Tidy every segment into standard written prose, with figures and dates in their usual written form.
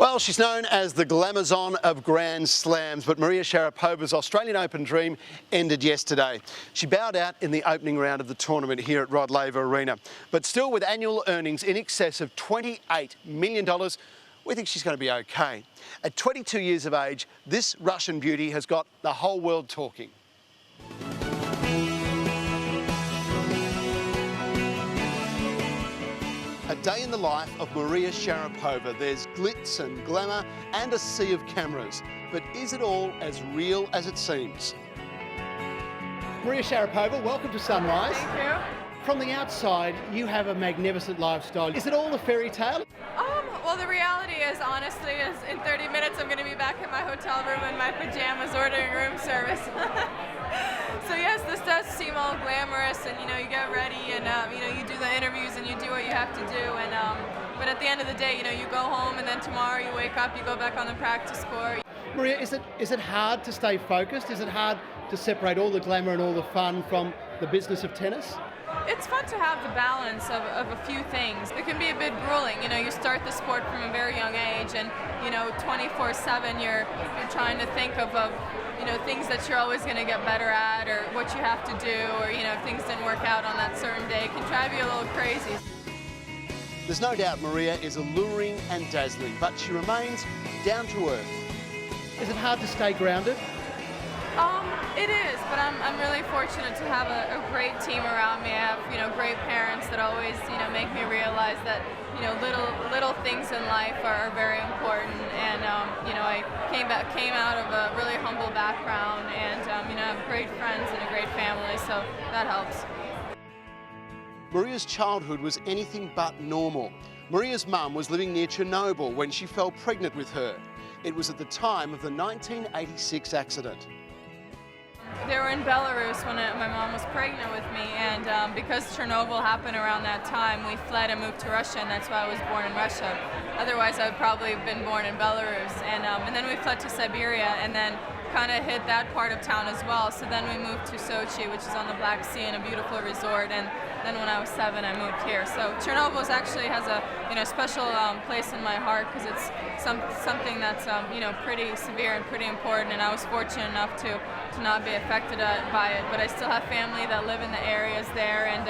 Well, she's known as the glamazon of Grand Slams, but Maria Sharapova's Australian Open dream ended yesterday. She bowed out in the opening round of the tournament here at Rod Laver Arena. But still, with annual earnings in excess of $28 million, we think she's going to be okay. At 22 years of age, this Russian beauty has got the whole world talking. A day in the life of Maria Sharapova. There's glitz and glamour and a sea of cameras. But is it all as real as it seems? Maria Sharapova, welcome to Sunrise. Thank you. From the outside, you have a magnificent lifestyle. Is it all a fairy tale? Well, the reality is, honestly, is in 30 minutes I'm going to be back in my hotel room in my pajamas ordering room service. So yes, this does seem all glamorous, and you get ready, and you do the interviews and you do what you have to do, and but at the end of the day, you go home, and then tomorrow you wake up, you go back on the practice court. Maria, is it hard to stay focused? Is it hard to separate all the glamour and all the fun from the business of tennis? It's fun to have the balance of a few things. It can be a bit grueling. You start the sport from a very young age, and 24/7 you're trying to think of things that you're always going to get better at, or what you have to do, or if things didn't work out on that certain day, it can drive you a little crazy. There's no doubt Maria is alluring and dazzling, but she remains down to earth. Is it hard to stay grounded? It is, but I'm really fortunate to have a great team around me. I have great parents that always make me realize that little things in life are very important. And I came out of a really humble background, and I have great friends and a great family, so that helps. Maria's childhood was anything but normal. Maria's mum was living near Chernobyl when she fell pregnant with her. It was at the time of the 1986 accident. They were in Belarus when my mom was pregnant with me, and because Chernobyl happened around that time, we fled and moved to Russia, and that's why I was born in Russia. Otherwise, I would probably have been born in Belarus, and then we fled to Siberia, and then kind of hit that part of town as well. So then we moved to Sochi, which is on the Black Sea, in a beautiful resort, and then when I was 7, I moved here. So Chernobyl actually has a special place in my heart, because it's something that's pretty severe and pretty important, and I was fortunate enough to not be affected by it. But I still have family that live in the areas there, and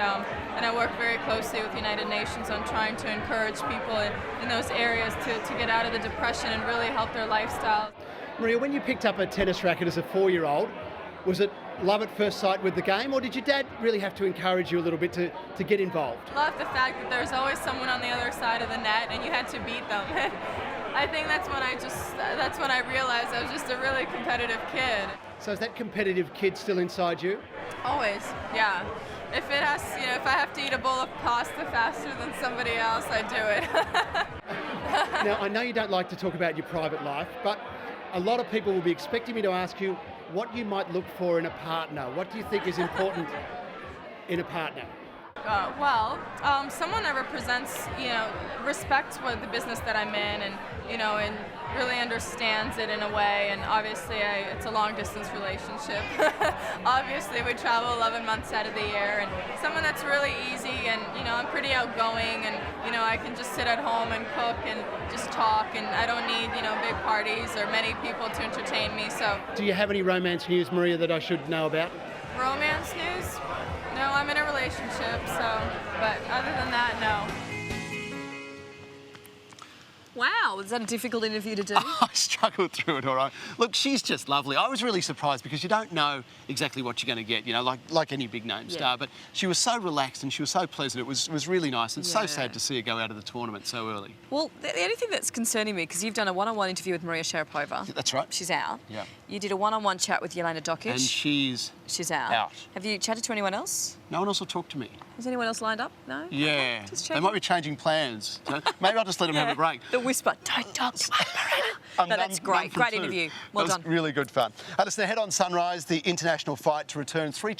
I work very closely with the United Nations on trying to encourage people in those areas to get out of the depression and really help their lifestyle. Maria, when you picked up a tennis racket as a 4-year-old, was it love at first sight with the game, or did your dad really have to encourage you a little bit to get involved? I love the fact that there's always someone on the other side of the net, and you had to beat them. I think that's when I realized I was just a really competitive kid. So is that competitive kid still inside you? Always, yeah. If it has, if I have to eat a bowl of pasta faster than somebody else, I do it. Now, I know you don't like to talk about your private life, but a lot of people will be expecting me to ask you what you might look for in a partner. What do you think is important in a partner? Someone that represents, respects what the business that I'm in, and and really understands it in a way. And obviously, it's a long-distance relationship. Obviously, we travel 11 months out of the year, and someone that's really easy, and I'm pretty outgoing, and I can just sit at home and cook and just talk, and I don't need big parties or many people to entertain me. So, do you have any romance news, Maria, that I should know about? Romance news? No, I'm in a relationship, but other than that, no. Wow, was that a difficult interview to do? I struggled through it all right. Look, she's just lovely. I was really surprised because you don't know exactly what you're going to get, like any big name star. But she was so relaxed and she was so pleasant. It was really nice, and so sad to see her go out of the tournament so early. Well, the only thing that's concerning me, because you've done a one-on-one interview with Maria Sharapova. That's right. She's out. Yeah. You did a one-on-one chat with Jelena Dokic. And she's out. Have you chatted to anyone else? No one else will talk to me. Is anyone else lined up? No? Yeah. Just they might be changing plans. So maybe I'll just let them have a break. The whisper, don't talk to my Marina. No, that's great. Great interview. Well done. Really good fun. Listen, ahead on Sunrise, the international fight to return 3